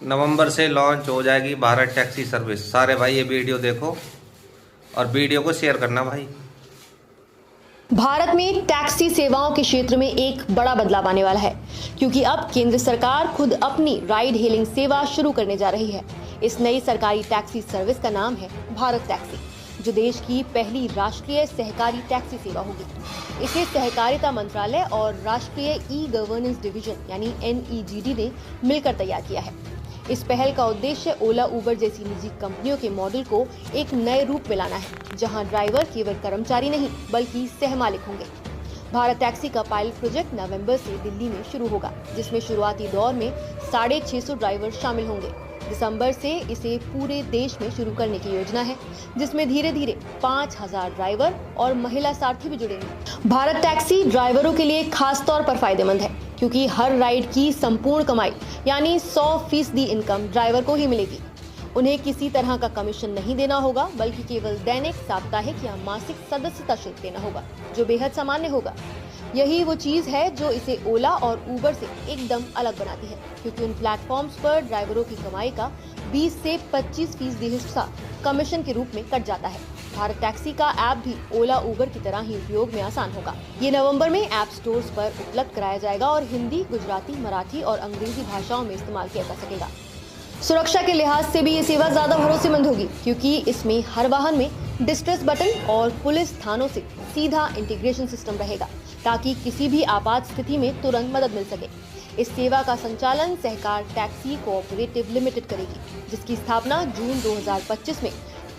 नवंबर से लॉन्च हो जाएगी भारत टैक्सी सर्विस। सारे भाई ये वीडियो देखो और वीडियो को शेयर करना भाई। भारत में टैक्सी सेवाओं के क्षेत्र में एक बड़ा बदलाव आने वाला है, क्योंकि अब केंद्र सरकार खुद अपनी राइड हेलिंग सेवा शुरू करने जा रही है। इस नई सरकारी टैक्सी सर्विस का नाम है भारत टैक्सी, जो देश की पहली राष्ट्रीय सहकारी टैक्सी सेवा होगी। इसे सहकारिता मंत्रालय और राष्ट्रीय ई गवर्नेंस डिवीजन यानी NEGD ने मिलकर तैयार किया है। इस पहल का उद्देश्य ओला उबर जैसी निजी कंपनियों के मॉडल को एक नए रूप में लाना है, जहां ड्राइवर केवल कर्मचारी नहीं बल्कि सहमालिक होंगे। भारत टैक्सी का पायलट प्रोजेक्ट नवंबर से दिल्ली में शुरू होगा, जिसमें शुरुआती दौर में 650 ड्राइवर शामिल होंगे। दिसंबर से इसे पूरे देश में शुरू करने की योजना है, जिसमें धीरे धीरे 5000 ड्राइवर और महिला सारथी भी जुड़ेंगे। भारत टैक्सी ड्राइवरों के लिए खास तौर पर फायदेमंद है, क्योंकि हर राइड की संपूर्ण कमाई यानी 100% इनकम ड्राइवर को ही मिलेगी। उन्हें किसी तरह का कमीशन नहीं देना होगा, बल्कि केवल दैनिक, साप्ताहिक या मासिक सदस्यता शुल्क देना होगा, जो बेहद सामान्य होगा। यही वो चीज है जो इसे ओला और उबर से एकदम अलग बनाती है, क्योंकि उन प्लेटफॉर्म्स पर ड्राइवरों की कमाई का 20 से 25% हिस्सा कमीशन के रूप में कट जाता है। भारत टैक्सी का ऐप भी ओला उबर की तरह ही उपयोग में आसान होगा। ये नवंबर में ऐप स्टोर्स पर उपलब्ध कराया जाएगा और हिंदी, गुजराती, मराठी और अंग्रेजी भाषाओं में इस्तेमाल किया जा सकेगा। सुरक्षा के लिहाज से भी ये सेवा ज्यादा भरोसेमंद होगी, क्योंकि इसमें हर वाहन में डिस्ट्रेस बटन और पुलिस थानों से सीधा इंटीग्रेशन सिस्टम रहेगा, ताकि किसी भी आपात स्थिति में तुरंत मदद मिल सके। इस सेवा का संचालन सहकार टैक्सी कोऑपरेटिव लिमिटेड करेगी, जिसकी स्थापना जून 2025 में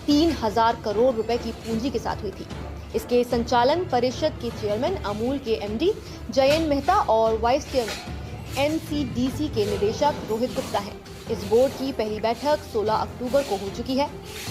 3000 करोड़ रुपए की पूंजी के साथ हुई थी। इसके संचालन परिषद के चेयरमैन अमूल के MD जयंत मेहता और वाइस चेयरमैन NCDC के निदेशक रोहित गुप्ता हैं। इस बोर्ड की पहली बैठक 16 अक्टूबर को हो चुकी है।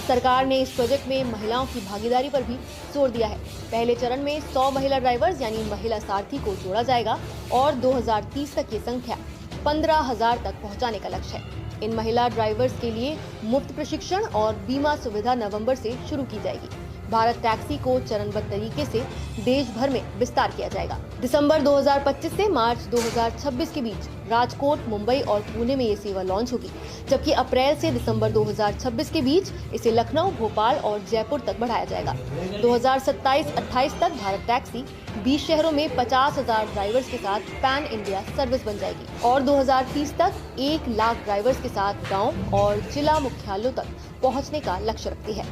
सरकार ने इस प्रोजेक्ट में महिलाओं की भागीदारी पर भी जोर दिया है। पहले चरण में 100 महिला ड्राइवर्स यानी महिला सारथी को जोड़ा जाएगा और 2030 तक ये संख्या 15,000 तक पहुंचाने का लक्ष्य है। इन महिला ड्राइवर्स के लिए मुफ्त प्रशिक्षण और बीमा सुविधा नवंबर से शुरू की जाएगी। भारत टैक्सी को चरणबद्ध तरीके से देश भर में विस्तार किया जाएगा। दिसंबर 2025 से मार्च 2026 के बीच राजकोट, मुंबई और पुणे में ये सेवा लॉन्च होगी, जबकि अप्रैल से दिसंबर 2026 के बीच इसे लखनऊ, भोपाल और जयपुर तक बढ़ाया जाएगा। 2027-28 तक भारत टैक्सी 20 शहरों में 50,000 ड्राइवर्स के साथ पैन इंडिया सर्विस बन जाएगी और 2030 तक 1 लाख ड्राइवर्स के साथ गांव और जिला मुख्यालयों तक पहुंचने का लक्ष्य रखती है।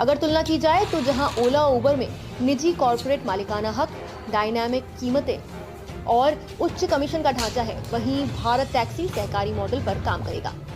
अगर तुलना की जाए तो जहां ओला उबर में निजी कॉर्पोरेट मालिकाना हक, डायनामिक कीमतें और उच्च कमीशन का ढांचा है, वहीं भारत टैक्सी सहकारी मॉडल पर काम करेगा।